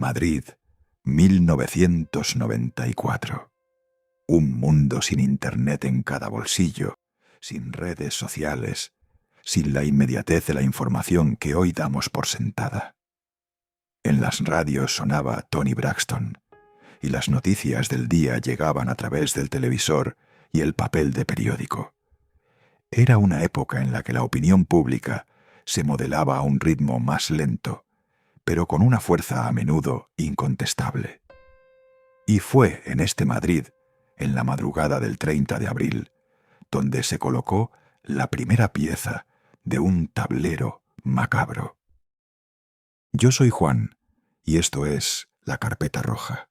Madrid, 1994. Un mundo sin internet en cada bolsillo, sin redes sociales, sin la inmediatez de la información que hoy damos por sentada. En las radios sonaba Toni Braxton, y las noticias del día llegaban a través del televisor y el papel de periódico. Era una época en la que la opinión pública se modelaba a un ritmo más lento, pero con una fuerza a menudo incontestable. Y fue en este Madrid, en la madrugada del 30 de abril, donde se colocó la primera pieza de un tablero macabro. Yo soy Juan, y esto es La Carpeta Roja.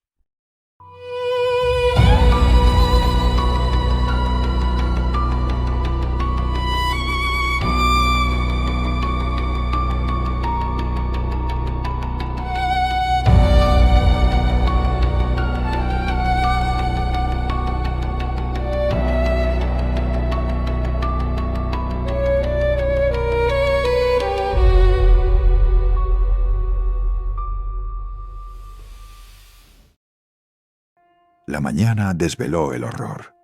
La mañana desveló el horror.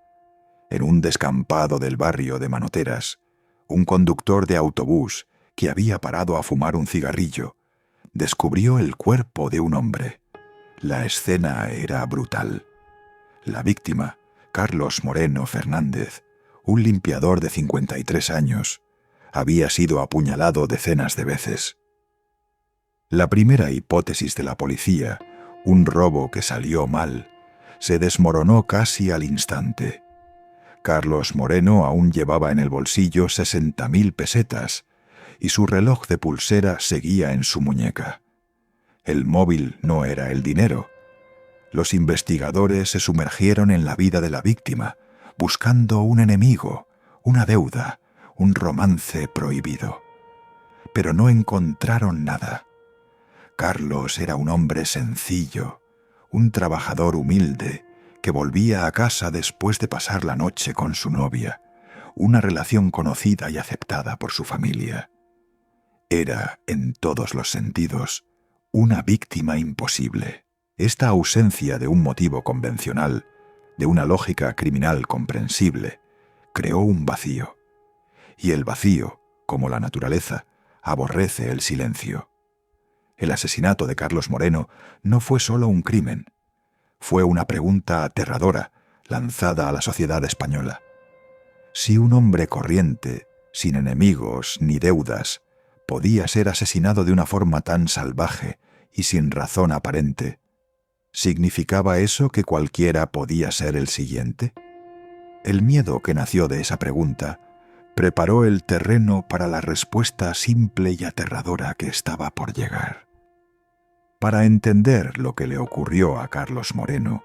En un descampado del barrio de Manoteras, un conductor de autobús que había parado a fumar un cigarrillo descubrió el cuerpo de un hombre. La escena era brutal. La víctima, Carlos Moreno Fernández, un limpiador de 53 años, había sido apuñalado decenas de veces. La primera hipótesis de la policía, un robo que salió mal, se desmoronó casi al instante. Carlos Moreno aún llevaba en el bolsillo 60.000 pesetas y su reloj de pulsera seguía en su muñeca. El móvil no era el dinero. Los investigadores se sumergieron en la vida de la víctima, buscando un enemigo, una deuda, un romance prohibido. Pero no encontraron nada. Carlos era un hombre sencillo, un trabajador humilde que volvía a casa después de pasar la noche con su novia, una relación conocida y aceptada por su familia. Era, en todos los sentidos, una víctima imposible. Esta ausencia de un motivo convencional, de una lógica criminal comprensible, creó un vacío. Y el vacío, como la naturaleza, aborrece el silencio. El asesinato de Carlos Moreno no fue solo un crimen. Fue una pregunta aterradora lanzada a la sociedad española. Si un hombre corriente, sin enemigos ni deudas, podía ser asesinado de una forma tan salvaje y sin razón aparente, ¿significaba eso que cualquiera podía ser el siguiente? El miedo que nació de esa pregunta preparó el terreno para la respuesta simple y aterradora que estaba por llegar. Para entender lo que le ocurrió a Carlos Moreno,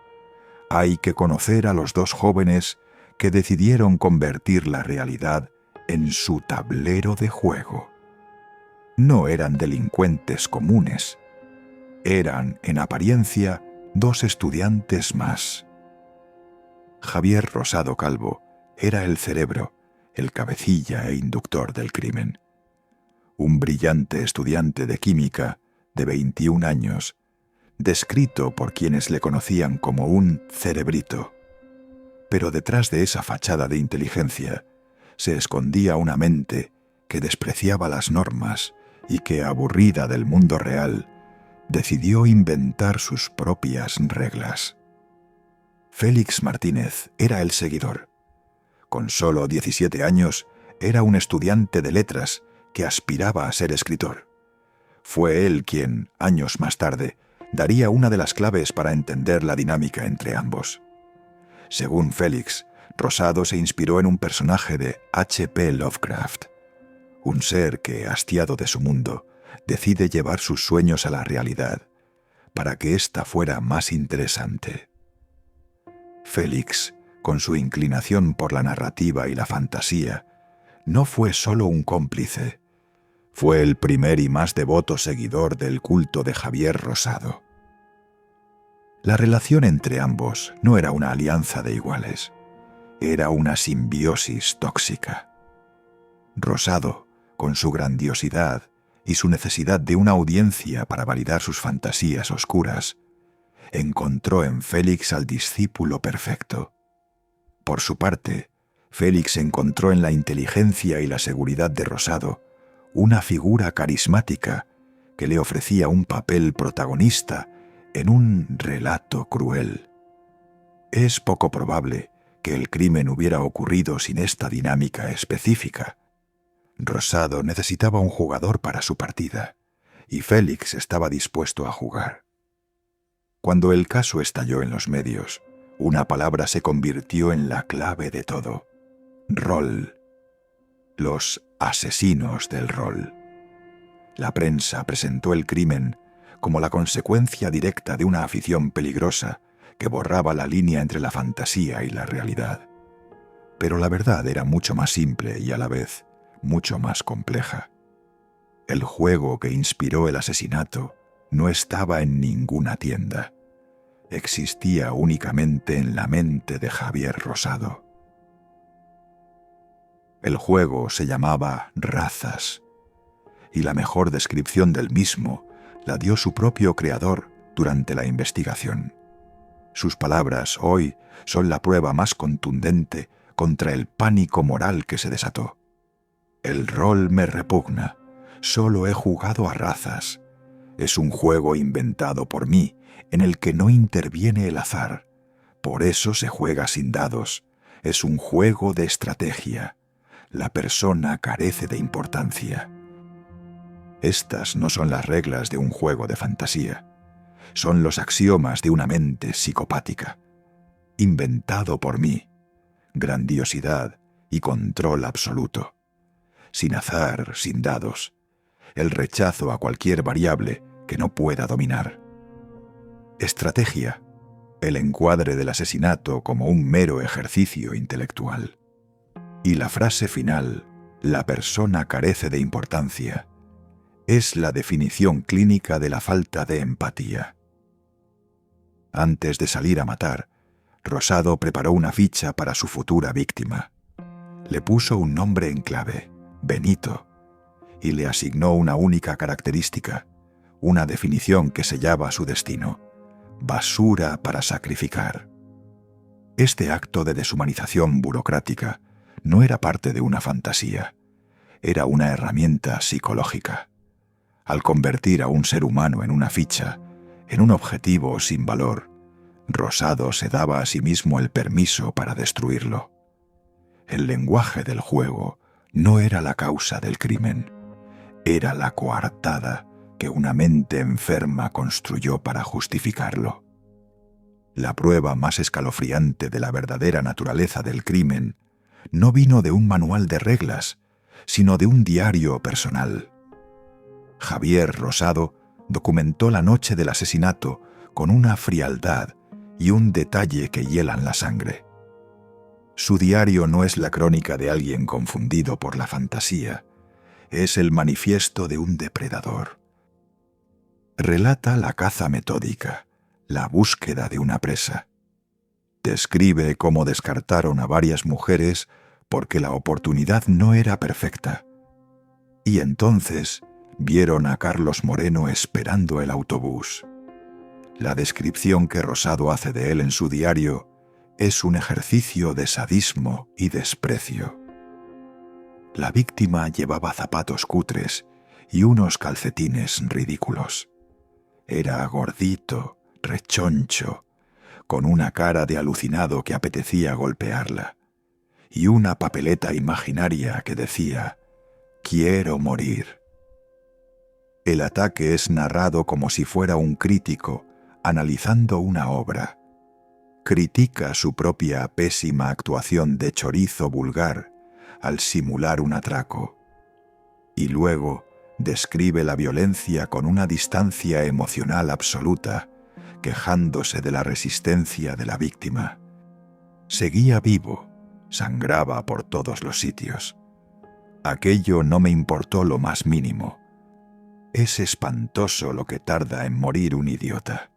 hay que conocer a los dos jóvenes que decidieron convertir la realidad en su tablero de juego. No eran delincuentes comunes. Eran, en apariencia, dos estudiantes más. Javier Rosado Calvo era el cerebro, el cabecilla e inductor del crimen. Un brillante estudiante de química de 21 años, descrito por quienes le conocían como un cerebrito. Pero detrás de esa fachada de inteligencia se escondía una mente que despreciaba las normas y que, aburrida del mundo real, decidió inventar sus propias reglas. Félix Martínez era el seguidor. Con solo 17 años, era un estudiante de letras que aspiraba a ser escritor. Fue él quien, años más tarde, daría una de las claves para entender la dinámica entre ambos. Según Félix, Rosado se inspiró en un personaje de H.P. Lovecraft, un ser que, hastiado de su mundo, decide llevar sus sueños a la realidad, para que ésta fuera más interesante. Félix, con su inclinación por la narrativa y la fantasía, no fue solo un cómplice, fue el primer y más devoto seguidor del culto de Javier Rosado. La relación entre ambos no era una alianza de iguales, era una simbiosis tóxica. Rosado, con su grandiosidad, y su necesidad de una audiencia para validar sus fantasías oscuras, encontró en Félix al discípulo perfecto. Por su parte, Félix encontró en la inteligencia y la seguridad de Rosado una figura carismática que le ofrecía un papel protagonista en un relato cruel. Es poco probable que el crimen hubiera ocurrido sin esta dinámica específica. Rosado necesitaba un jugador para su partida, y Félix estaba dispuesto a jugar. Cuando el caso estalló en los medios, una palabra se convirtió en la clave de todo: rol. Los asesinos del rol. La prensa presentó el crimen como la consecuencia directa de una afición peligrosa que borraba la línea entre la fantasía y la realidad. Pero la verdad era mucho más simple y a la vez mucho más compleja. El juego que inspiró el asesinato no estaba en ninguna tienda. Existía únicamente en la mente de Javier Rosado. El juego se llamaba Razas, y la mejor descripción del mismo la dio su propio creador durante la investigación. Sus palabras hoy son la prueba más contundente contra el pánico moral que se desató. El rol me repugna. Solo he jugado a razas. Es un juego inventado por mí, en el que no interviene el azar. Por eso se juega sin dados. Es un juego de estrategia. La persona carece de importancia. Estas no son las reglas de un juego de fantasía. Son los axiomas de una mente psicopática. Inventado por mí. Grandiosidad y control absoluto. Sin azar, sin dados. El rechazo a cualquier variable que no pueda dominar. Estrategia. El encuadre del asesinato como un mero ejercicio intelectual. Y la frase final, la persona carece de importancia, es la definición clínica de la falta de empatía. Antes de salir a matar, Rosado preparó una ficha para su futura víctima. Le puso un nombre en clave, Benito, y le asignó una única característica, una definición que sellaba su destino: basura para sacrificar. Este acto de deshumanización burocrática no era parte de una fantasía, era una herramienta psicológica. Al convertir a un ser humano en una ficha, en un objetivo sin valor, Rosado se daba a sí mismo el permiso para destruirlo. El lenguaje del juego no era la causa del crimen, era la coartada que una mente enferma construyó para justificarlo. La prueba más escalofriante de la verdadera naturaleza del crimen no vino de un manual de reglas, sino de un diario personal. Javier Rosado documentó la noche del asesinato con una frialdad y un detalle que hielan la sangre. Su diario no es la crónica de alguien confundido por la fantasía, es el manifiesto de un depredador. Relata la caza metódica, la búsqueda de una presa. Describe cómo descartaron a varias mujeres porque la oportunidad no era perfecta. Y entonces vieron a Carlos Moreno esperando el autobús. La descripción que Rosado hace de él en su diario es un ejercicio de sadismo y desprecio. La víctima llevaba zapatos cutres y unos calcetines ridículos. Era gordito, rechoncho, con una cara de alucinado que apetecía golpearla, y una papeleta imaginaria que decía: «Quiero morir». El ataque es narrado como si fuera un crítico analizando una obra. Critica su propia pésima actuación de chorizo vulgar al simular un atraco. Y luego describe la violencia con una distancia emocional absoluta, quejándose de la resistencia de la víctima. Seguía vivo, sangraba por todos los sitios. Aquello no me importó lo más mínimo. Es espantoso lo que tarda en morir un idiota.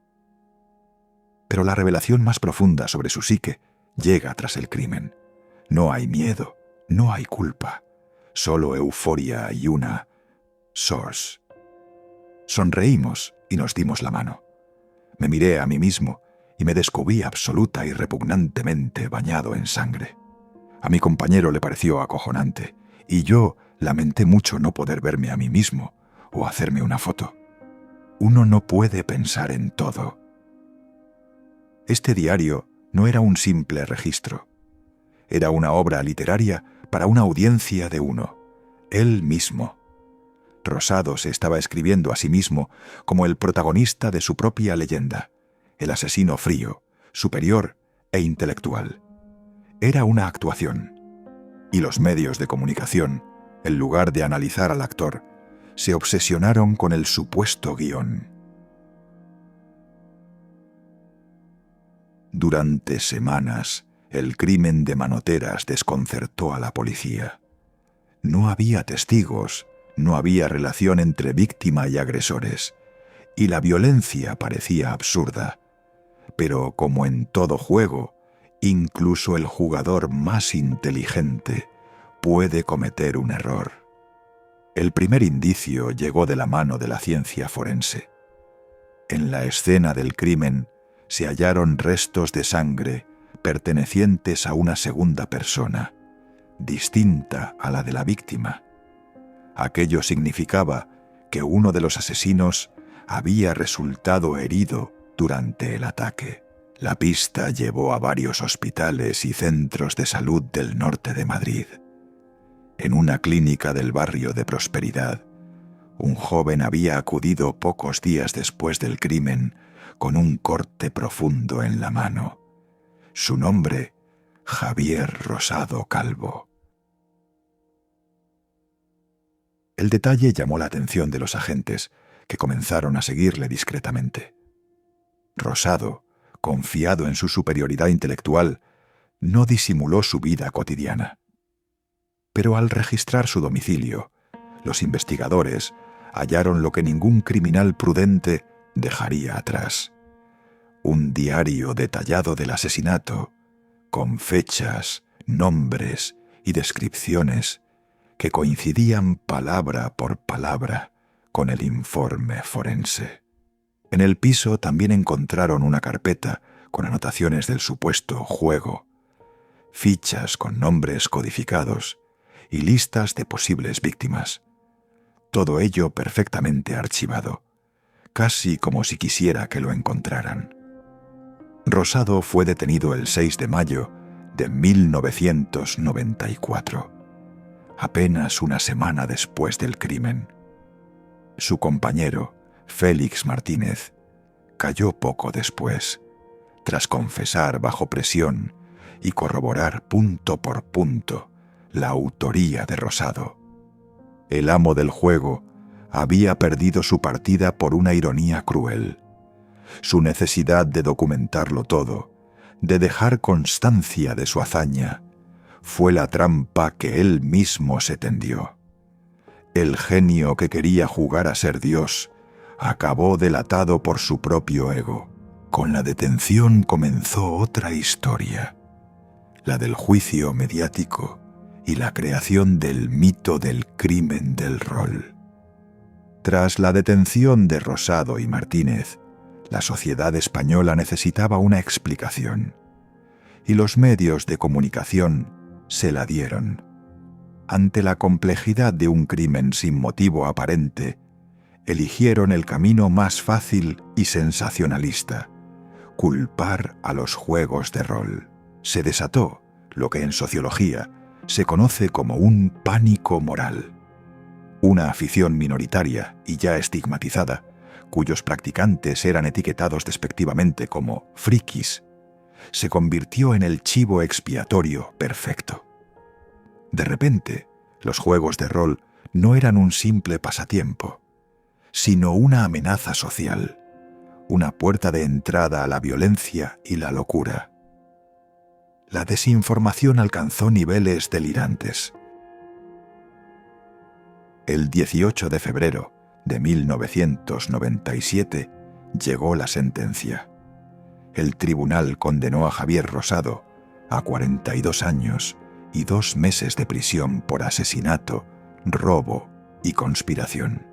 Pero la revelación más profunda sobre su psique llega tras el crimen. No hay miedo, no hay culpa, solo euforia y una source. Sonreímos y nos dimos la mano. Me miré a mí mismo y me descubrí absoluta y repugnantemente bañado en sangre. A mi compañero le pareció acojonante, y yo lamenté mucho no poder verme a mí mismo o hacerme una foto. Uno no puede pensar en todo. Este diario no era un simple registro. Era una obra literaria para una audiencia de uno, él mismo. Rosado se estaba escribiendo a sí mismo como el protagonista de su propia leyenda, el asesino frío, superior e intelectual. Era una actuación, y los medios de comunicación, en lugar de analizar al actor, se obsesionaron con el supuesto guión. Durante semanas, el crimen de Manoteras desconcertó a la policía. No había testigos, no había relación entre víctima y agresores, y la violencia parecía absurda. Pero como en todo juego, incluso el jugador más inteligente puede cometer un error. El primer indicio llegó de la mano de la ciencia forense. En la escena del crimen se hallaron restos de sangre pertenecientes a una segunda persona, distinta a la de la víctima. Aquello significaba que uno de los asesinos había resultado herido durante el ataque. La pista llevó a varios hospitales y centros de salud del norte de Madrid. En una clínica del barrio de Prosperidad, un joven había acudido pocos días después del crimen con un corte profundo en la mano. Su nombre, Javier Rosado Calvo. El detalle llamó la atención de los agentes, que comenzaron a seguirle discretamente. Rosado, confiado en su superioridad intelectual, no disimuló su vida cotidiana. Pero al registrar su domicilio, los investigadores hallaron lo que ningún criminal prudente dejaría atrás: un diario detallado del asesinato, con fechas, nombres y descripciones que coincidían palabra por palabra con el informe forense. En el piso también encontraron una carpeta con anotaciones del supuesto juego, fichas con nombres codificados y listas de posibles víctimas. Todo ello perfectamente archivado, casi como si quisiera que lo encontraran. Rosado fue detenido el 6 de mayo de 1994, apenas una semana después del crimen. Su compañero, Félix Martínez, cayó poco después, tras confesar bajo presión y corroborar punto por punto la autoría de Rosado. El amo del juego había perdido su partida por una ironía cruel. Su necesidad de documentarlo todo, de dejar constancia de su hazaña, fue la trampa que él mismo se tendió. El genio que quería jugar a ser Dios acabó delatado por su propio ego. Con la detención comenzó otra historia, la del juicio mediático y la creación del mito del crimen del rol. Tras la detención de Rosado y Martínez, la sociedad española necesitaba una explicación, y los medios de comunicación se la dieron. Ante la complejidad de un crimen sin motivo aparente, eligieron el camino más fácil y sensacionalista: culpar a los juegos de rol. Se desató lo que en sociología se conoce como un pánico moral. Una afición minoritaria y ya estigmatizada, cuyos practicantes eran etiquetados despectivamente como frikis, se convirtió en el chivo expiatorio perfecto. De repente, los juegos de rol no eran un simple pasatiempo, sino una amenaza social, una puerta de entrada a la violencia y la locura. La desinformación alcanzó niveles delirantes. El 18 de febrero de 1997 llegó la sentencia. El tribunal condenó a Javier Rosado a 42 años y 2 meses de prisión por asesinato, robo y conspiración.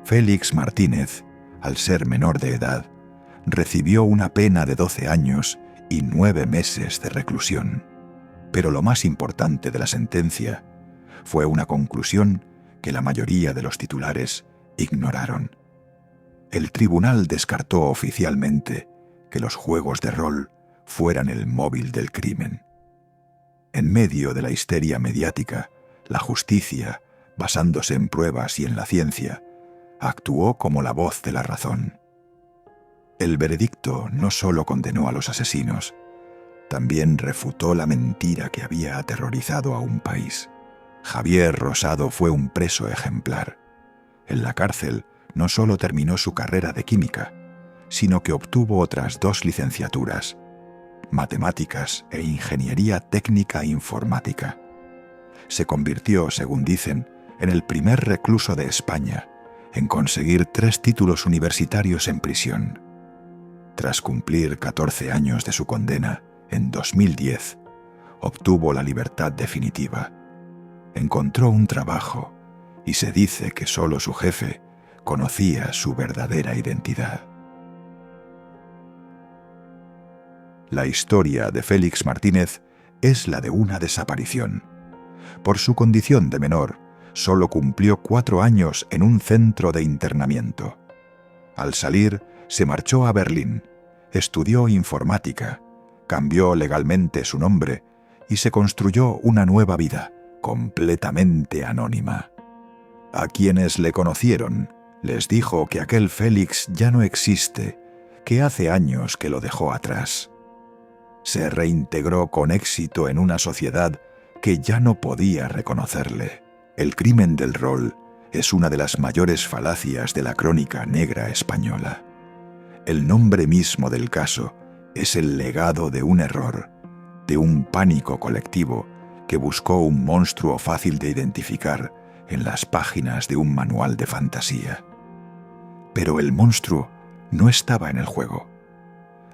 Félix Martínez, al ser menor de edad, recibió una pena de 12 años y 9 meses de reclusión. Pero lo más importante de la sentencia fue una conclusión que la mayoría de los titulares ignoraron. El tribunal descartó oficialmente que los juegos de rol fueran el móvil del crimen. En medio de la histeria mediática, la justicia, basándose en pruebas y en la ciencia, actuó como la voz de la razón. El veredicto no solo condenó a los asesinos, también refutó la mentira que había aterrorizado a un país. Javier Rosado fue un preso ejemplar. En la cárcel no solo terminó su carrera de química, sino que obtuvo otras 2 licenciaturas, matemáticas e ingeniería técnica informática. Se convirtió, según dicen, en el primer recluso de España en conseguir 3 títulos universitarios en prisión. Tras cumplir 14 años de su condena, en 2010, obtuvo la libertad definitiva. Encontró un trabajo y se dice que solo su jefe conocía su verdadera identidad. La historia de Félix Martínez es la de una desaparición. Por su condición de menor, solo cumplió 4 años en un centro de internamiento. Al salir, se marchó a Berlín, estudió informática, cambió legalmente su nombre y se construyó una nueva vida, completamente anónima. A quienes le conocieron, les dijo que aquel Félix ya no existe, que hace años que lo dejó atrás. Se reintegró con éxito en una sociedad que ya no podía reconocerle. El crimen del rol es una de las mayores falacias de la crónica negra española. El nombre mismo del caso es el legado de un error, de un pánico colectivo que buscó un monstruo fácil de identificar en las páginas de un manual de fantasía. Pero el monstruo no estaba en el juego.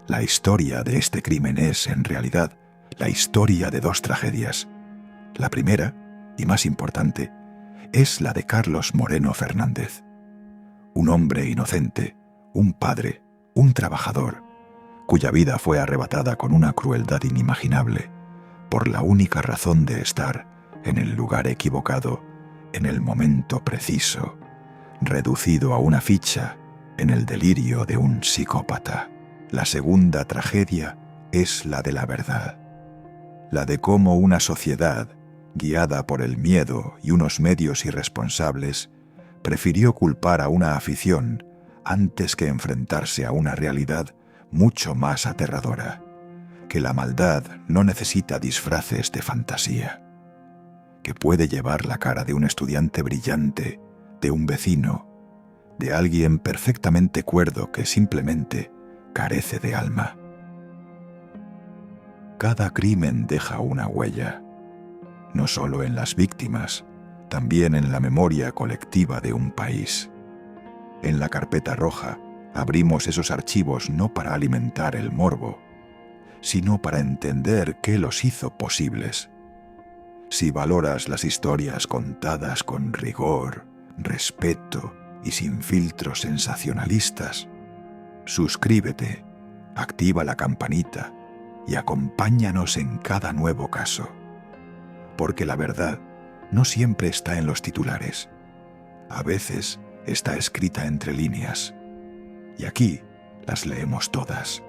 La historia de este crimen es, en realidad, la historia de 2 tragedias. La primera, y más importante, es la de Carlos Moreno Fernández. Un hombre inocente, un padre, un trabajador, cuya vida fue arrebatada con una crueldad inimaginable, por la única razón de estar en el lugar equivocado, en el momento preciso, reducido a una ficha en el delirio de un psicópata. La segunda tragedia es la de la verdad, la de cómo una sociedad, guiada por el miedo y unos medios irresponsables, prefirió culpar a una afición antes que enfrentarse a una realidad mucho más aterradora, que la maldad no necesita disfraces de fantasía, que puede llevar la cara de un estudiante brillante, de un vecino, de alguien perfectamente cuerdo que simplemente carece de alma. Cada crimen deja una huella, no solo en las víctimas, también en la memoria colectiva de un país. En la carpeta roja abrimos esos archivos no para alimentar el morbo, sino para entender qué los hizo posibles. Si valoras las historias contadas con rigor, respeto y sin filtros sensacionalistas, suscríbete, activa la campanita y acompáñanos en cada nuevo caso. Porque la verdad no siempre está en los titulares. A veces está escrita entre líneas. Y aquí las leemos todas.